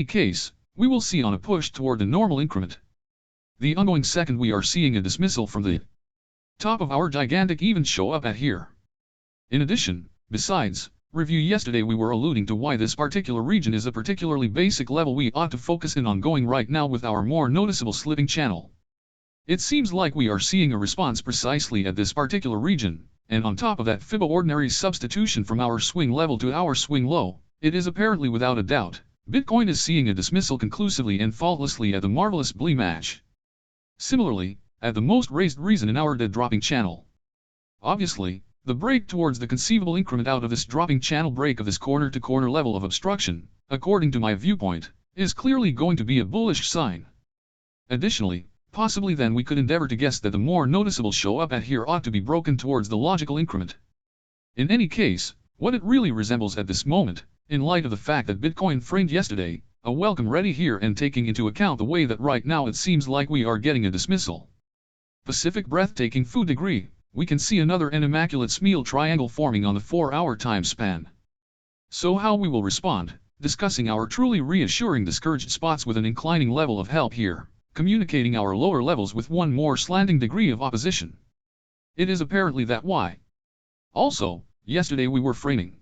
case, we will see on a push toward the normal increment. The ongoing second we are seeing a dismissal from the top of our gigantic event show up at here. In addition, besides, review yesterday we were alluding to why this particular region is a particularly basic level we ought to focus in on going right now with our more noticeable slipping channel. It seems like we are seeing a response precisely at this particular region, and on top of that Fibonacci ordinary substitution from our swing level to our swing low, it is apparently without a doubt, Bitcoin is seeing a dismissal conclusively and faultlessly at the marvelous BTC match. Similarly, at the most raised reason in our dead dropping channel. Obviously, the break towards the conceivable increment out of this dropping channel break of this corner-to-corner level of obstruction, according to my viewpoint, is clearly going to be a bullish sign. Additionally, possibly then we could endeavor to guess that the more noticeable show up at here ought to be broken towards the logical increment. In any case, what it really resembles at this moment, in light of the fact that Bitcoin framed yesterday, a welcome ready here and taking into account the way that right now it seems like we are getting a dismissal. Pacific breathtaking food degree, we can see another an immaculate smile triangle forming on the 4-hour time span. So how we will respond, discussing our truly reassuring discouraged spots with an inclining level of help here, communicating our lower levels with one more slanting degree of opposition. It is apparently that why. Also, yesterday we were framing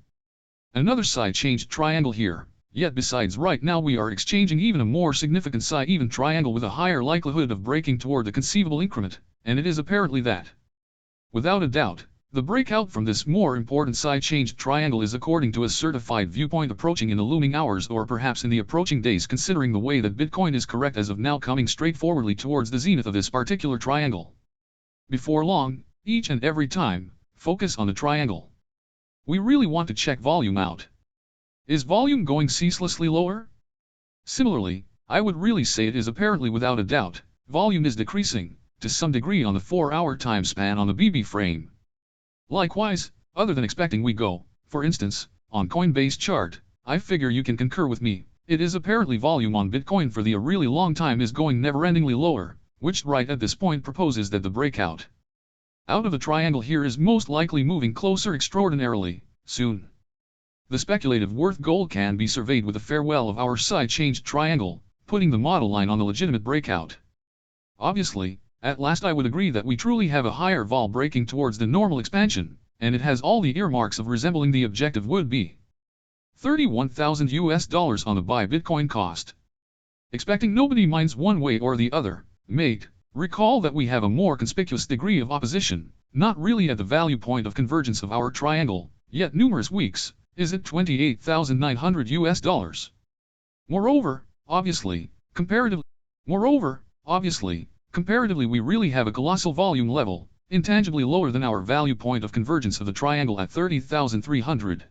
another side-changed triangle here, yet besides right now we are exchanging even a more significant side-even triangle with a higher likelihood of breaking toward the conceivable increment, and it is apparently that. Without a doubt, the breakout from this more important side-changed triangle is according to a certified viewpoint approaching in the looming hours or perhaps in the approaching days considering the way that Bitcoin is correct as of now coming straightforwardly towards the zenith of this particular triangle. Before long, each and every time, focus on the triangle. We really want to check volume out. Is volume going ceaselessly lower? Similarly, I would really say it is apparently without a doubt, volume is decreasing, to some degree on the 4-hour time span on the BB frame. Likewise, other than expecting we go, for instance, on Coinbase chart, I figure you can concur with me, it is apparently volume on Bitcoin for the a really long time is going never-endingly lower, which right at this point proposes that the breakout out of the triangle here is most likely moving closer extraordinarily, soon. The speculative worth gold can be surveyed with a farewell of our side-changed triangle, putting the model line on the legitimate breakout. Obviously, at last I would agree that we truly have a higher vol breaking towards the normal expansion, and it has all the earmarks of resembling the objective would be $31,000 on the buy Bitcoin cost. Expecting nobody minds one way or the other, mate, recall that we have a more conspicuous degree of opposition, not really at the value point of convergence of our triangle, yet numerous weeks, is at $28,900. Moreover, obviously, comparatively we really have a colossal volume level, intangibly lower than our value point of convergence of the triangle at 30,300.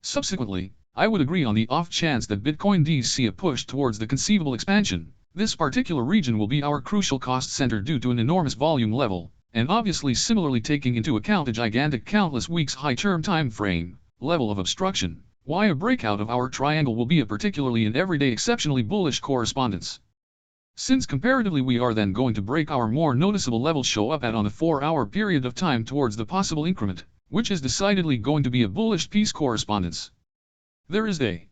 Subsequently, I would agree on the off chance that Bitcoin does see a push towards the conceivable expansion, this particular region will be our crucial cost center due to an enormous volume level, and obviously similarly taking into account a gigantic countless weeks high term time frame, level of obstruction, why a breakout of our triangle will be a particularly and everyday exceptionally bullish correspondence. Since comparatively we are then going to break our more noticeable level show up at on the 4-hour period of time towards the possible increment, which is decidedly going to be a bullish piece correspondence. There is a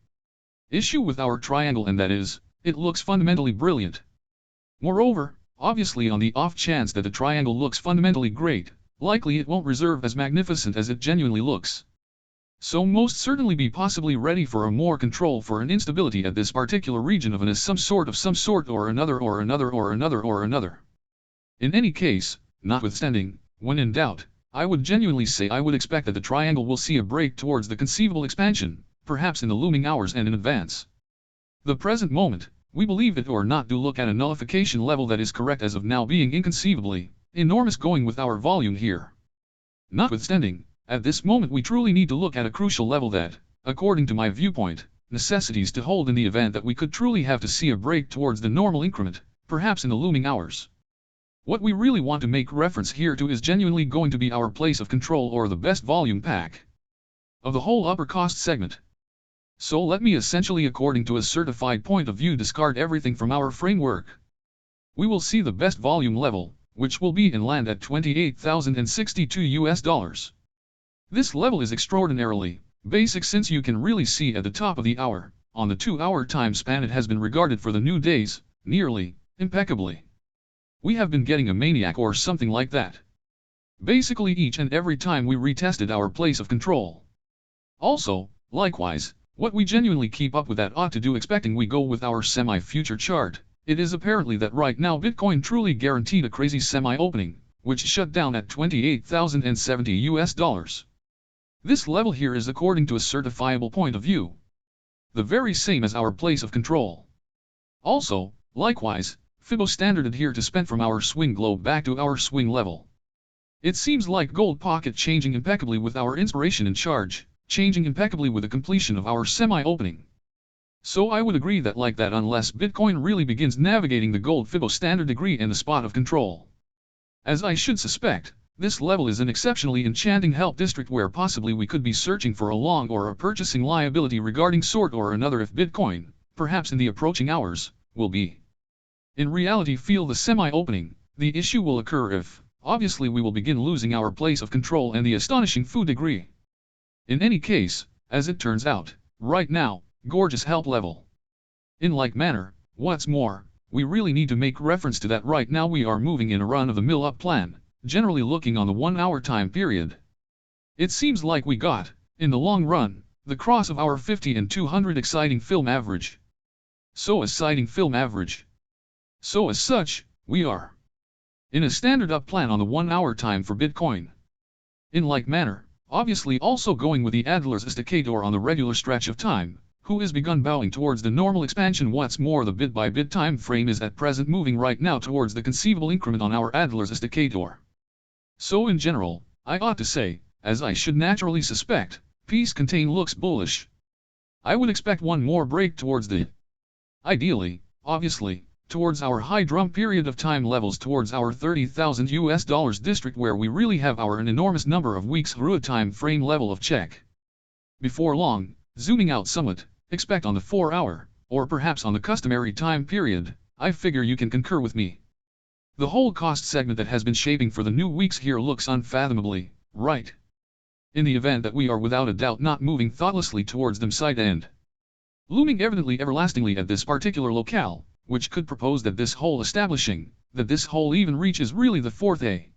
issue with our triangle and that is, it looks fundamentally brilliant. Moreover, obviously on the off chance that the triangle looks fundamentally great, likely it won't reserve as magnificent as it genuinely looks. So most certainly be possibly ready for a more control for an instability at this particular region of an as some sort or another. In any case, notwithstanding, when in doubt, I would genuinely say I would expect that the triangle will see a break towards the conceivable expansion, perhaps in the looming hours and in advance. The present moment, we believe it or not do look at a nullification level that is correct as of now being inconceivably enormous going with our volume here. Notwithstanding, at this moment we truly need to look at a crucial level that, according to my viewpoint, necessities to hold in the event that we could truly have to see a break towards the normal increment, perhaps in the looming hours. What we really want to make reference here to is genuinely going to be our place of control or the best volume pack of the whole upper cost segment. So let me essentially according to a certified point of view discard everything from our framework. We will see the best volume level, which will be in land at $28,062. This level is extraordinarily basic since you can really see at the top of the hour, on the 2-hour time span it has been regarded for the new days, nearly, impeccably. We have been getting a maniac or something like that. Basically each and every time we retested our place of control. Also, likewise, what we genuinely keep up with that ought to do expecting we go with our semi-future chart, it is apparently that right now Bitcoin truly guaranteed a crazy semi-opening, which shut down at $28,070. This level here is according to a certifiable point of view. The very same as our place of control. Also, likewise, Fibo standard adhere to spend from our swing globe back to our swing level. It seems like gold pocket changing impeccably with our inspiration and charge, changing impeccably with the completion of our semi-opening. So I would agree that like that unless Bitcoin really begins navigating the gold Fibo standard degree and the spot of control. As I should suspect, this level is an exceptionally enchanting help district where possibly we could be searching for a long or a purchasing liability regarding sort or another if Bitcoin, perhaps in the approaching hours, will be. In reality feel the semi-opening, the issue will occur if, obviously we will begin losing our place of control and the astonishing foo degree. In any case, as it turns out, right now, gorgeous help level. In like manner, what's more, we really need to make reference to that right now we are moving in a run-of-the-mill up plan, generally looking on the 1-hour time period. It seems like we got, in the long run, the cross of our 50 and 200 exciting film average. So exciting film average. So as such, we are in a standard up plan on the 1-hour time for Bitcoin. In like manner, obviously also going with the Adler's Estacador on the regular stretch of time, who is begun bowing towards the normal expansion. What's more, the bit-by-bit time frame is at present moving right now towards the conceivable increment on our Adler's Estacador. So in general, I ought to say, as I should naturally suspect, piece contain looks bullish. I would expect one more break towards the, ideally, obviously, towards our high drum period of time levels towards our $30,000 district where we really have an enormous number of weeks through a time frame level of check. Before long, zooming out somewhat, expect on the 4-hour, or perhaps on the customary time period, I figure you can concur with me. The whole cost segment that has been shaping for the new weeks here looks unfathomably right. In the event that we are without a doubt not moving thoughtlessly towards them side end. Looming evidently everlastingly at this particular locale, which could propose that this whole establishing, that this whole even reaches really the fourth A.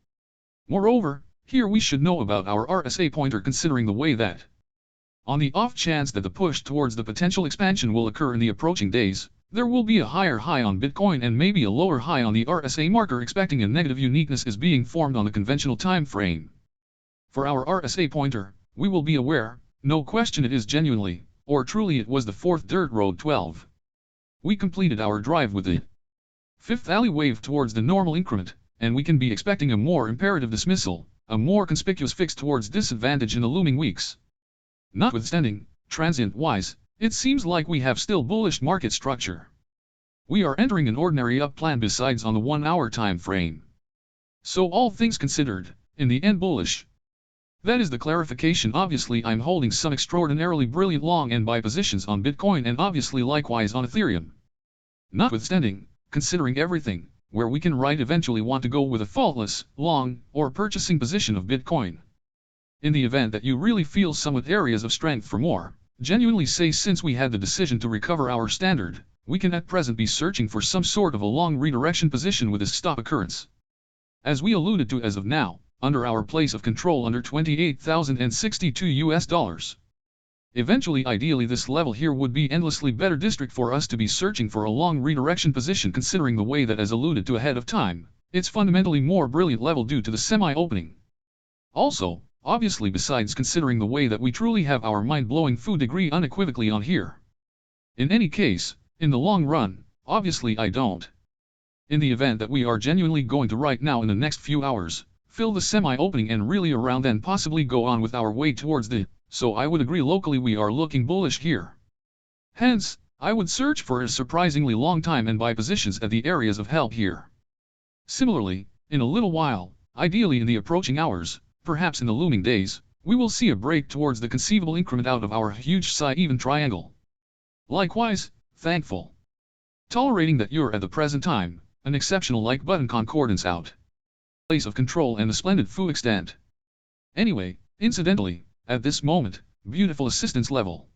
Moreover, here we should know about our RSA pointer considering the way that, on the off chance that the push towards the potential expansion will occur in the approaching days, there will be a higher high on Bitcoin and maybe a lower high on the RSA marker expecting a negative uniqueness is being formed on the conventional time frame. For our RSA pointer, we will be aware, no question it is genuinely, or truly it was the fourth dirt road 12. We completed our drive with the fifth alley wave towards the normal increment, and we can be expecting a more imperative dismissal, a more conspicuous fix towards disadvantage in the looming weeks. Notwithstanding, transient-wise, it seems like we have still bullish market structure. We are entering an ordinary up plan besides on the 1-hour time frame. So all things considered, in the end bullish. That is the clarification. Obviously I'm holding some extraordinarily brilliant long and buy positions on Bitcoin and obviously likewise on Ethereum. Notwithstanding, considering everything, where we can eventually want to go with a faultless, long, or purchasing position of Bitcoin. In the event that you really feel somewhat areas of strength for more, genuinely say since we had the decision to recover our standard, we can at present be searching for some sort of a long redirection position with this stop occurrence. As we alluded to as of now, under our place of control under $28,062. Eventually ideally this level here would be endlessly better district for us to be searching for a long redirection position considering the way that as alluded to ahead of time, it's fundamentally more brilliant level due to the semi-opening. Also, obviously besides considering the way that we truly have our mind-blowing foo degree unequivocally on here. In any case, in the long run, obviously I don't. In the event that we are genuinely going to right now in the next few hours, fill the semi-opening and really around then possibly go on with our way towards the, so I would agree locally we are looking bullish here. Hence, I would search for a surprisingly long time and buy positions at the areas of help here. Similarly, in a little while, ideally in the approaching hours, perhaps in the looming days, we will see a break towards the conceivable increment out of our huge psi-even triangle. Likewise, thankful. Tolerating that you're at the present time, an exceptional like button concordance out. Place of control and the splendid foo extent. Anyway, incidentally, at this moment, beautiful assistance level.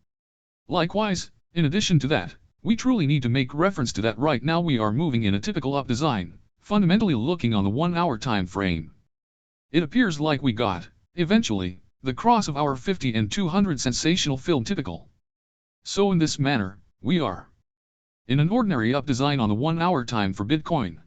Likewise, In addition to that, we truly need to make reference to that right now we are moving in a typical up design, fundamentally looking on the 1 hour time frame. It appears like we got, eventually, the cross of our 50 and 200 sensational film typical. So in this manner, we are in an ordinary up design on the 1 hour time for Bitcoin.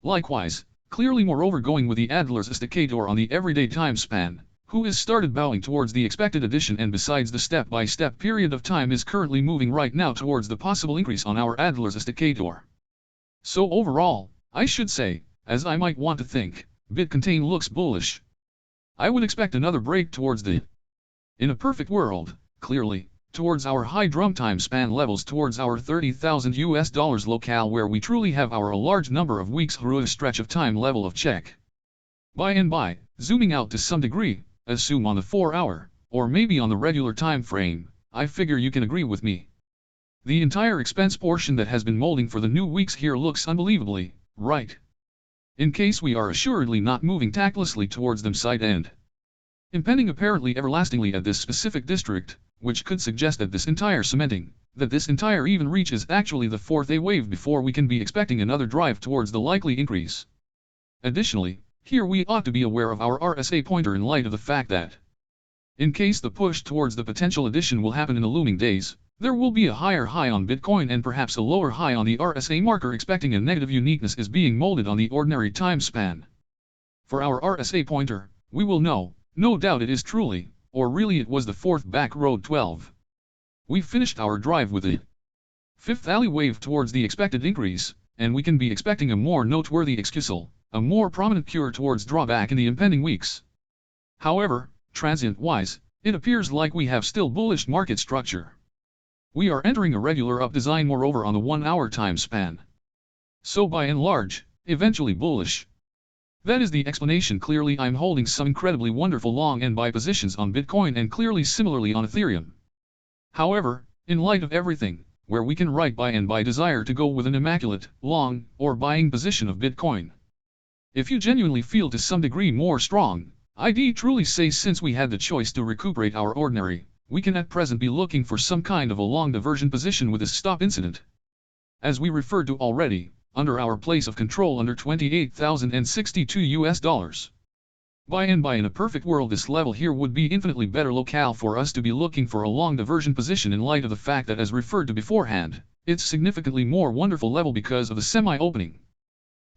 Likewise, clearly moreover going with the Adler's Esticator on the everyday time span, who is started bowing towards the expected addition and besides the step-by-step period of time is currently moving right now towards the possible increase on our Adler's Esticator. So overall, I should say, as I might want to think, Bitcoin looks bullish. I would expect another break towards the, in a perfect world, clearly, towards our high drum time span levels towards our $30,000 locale where we truly have our a large number of weeks through a stretch of time level of check. By and by, zooming out to some degree, assume on the 4 hour, or maybe on the regular time frame, I figure you can agree with me. The entire expense portion that has been molding for the new weeks here looks unbelievably right. In case we are assuredly not moving tactlessly towards them side end. Impending apparently everlastingly at this specific district, which could suggest that this entire cementing, that this entire even reach is actually the 4th A wave before we can be expecting another drive towards the likely increase. Additionally, here we ought to be aware of our RSA pointer in light of the fact that, in case the push towards the potential addition will happen in the looming days, there will be a higher high on Bitcoin and perhaps a lower high on the RSA marker expecting a negative uniqueness is being molded on the ordinary time span. For our RSA pointer, we will know, no doubt it is truly, or really it was the 4th back road 12. We finished our drive with the 5th alley wave towards the expected increase, and we can be expecting a more noteworthy excusal, a more prominent cure towards drawback in the impending weeks. However, transient-wise, it appears like we have still bullish market structure. We are entering a regular up design moreover on the 1 hour time span. So by and large, eventually bullish. That is the explanation. Clearly I'm holding some incredibly wonderful long and buy positions on Bitcoin and clearly similarly on Ethereum. However, in light of everything, where we can write buy and buy desire to go with an immaculate, long, or buying position of Bitcoin. If you genuinely feel to some degree more strong, I'd truly say since we had the choice to recuperate our ordinary, we can at present be looking for some kind of a long diversion position with this stop incident. As we referred to already, under our place of control under $28,062. By and by in a perfect world this level here would be infinitely better locale for us to be looking for a long diversion position in light of the fact that as referred to beforehand, it's significantly more wonderful level because of the semi-opening.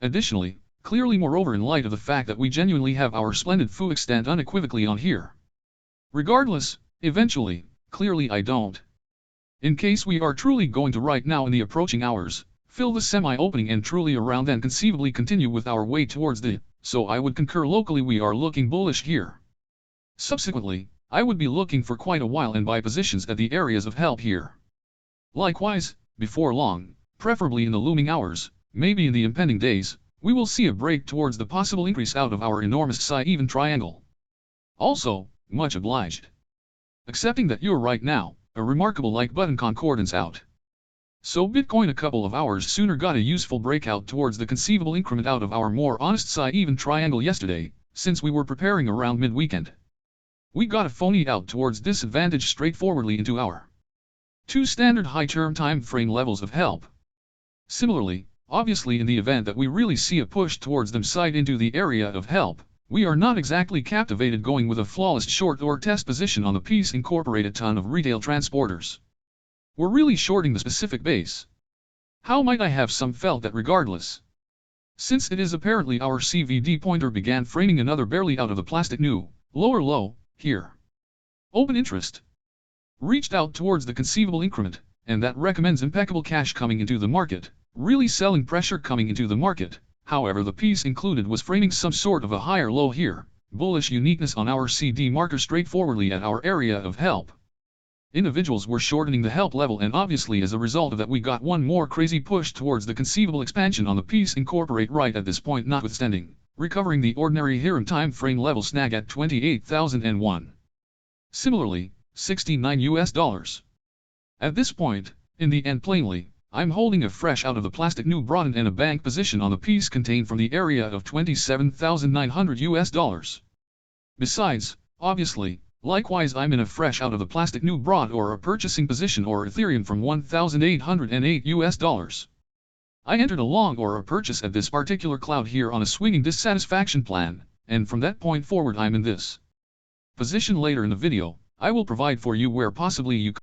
Additionally, clearly moreover in light of the fact that we genuinely have our splendid foo extent unequivocally on here. Regardless, eventually, clearly I don't. In case we are truly going to right now in the approaching hours, fill the semi-opening and truly around then conceivably continue with our way towards the, so I would concur locally we are looking bullish here. Subsequently, I would be looking for quite a while and buy positions at the areas of help here. Likewise, before long, preferably in the looming hours, maybe in the impending days, we will see a break towards the possible increase out of our enormous psi-even triangle. Also, much obliged. Accepting that you're right now, a remarkable like button concordance out. So Bitcoin a couple of hours sooner got a useful breakout towards the conceivable increment out of our more honest psi-even triangle yesterday, since we were preparing around mid-weekend. We got a phony out towards disadvantage straightforwardly into our 2 standard high-term time frame levels of help. Similarly, obviously in the event that we really see a push towards them side into the area of help, we are not exactly captivated going with a flawless short or test position on the piece incorporated ton of retail transporters. We're really shorting the specific base. How might I have some felt that regardless? Since it is apparently our CVD pointer began framing another barely out of the plastic new, lower low, here. Open interest. Reached out towards the conceivable increment, and that recommends impeccable cash coming into the market, really selling pressure coming into the market. However the piece included was framing some sort of a higher low here, bullish uniqueness on our CD marker straightforwardly at our area of help. Individuals were shortening the help level and obviously as a result of that we got one more crazy push towards the conceivable expansion on the piece incorporate right at this point notwithstanding, recovering the ordinary Hiram time frame level snag at 28,001. Similarly, $69. At this point, in the end plainly, I'm holding a fresh out of the plastic new broadened and a bank position on the piece contained from the area of $27,900. Besides, obviously, Likewise, I'm in a fresh out of the plastic new broad or a purchasing position or Ethereum from $1,808 US. I entered a long or a purchase at this particular cloud here on a swinging dissatisfaction plan, and from that point forward I'm in this position. Later in the video, I will provide for you where possibly you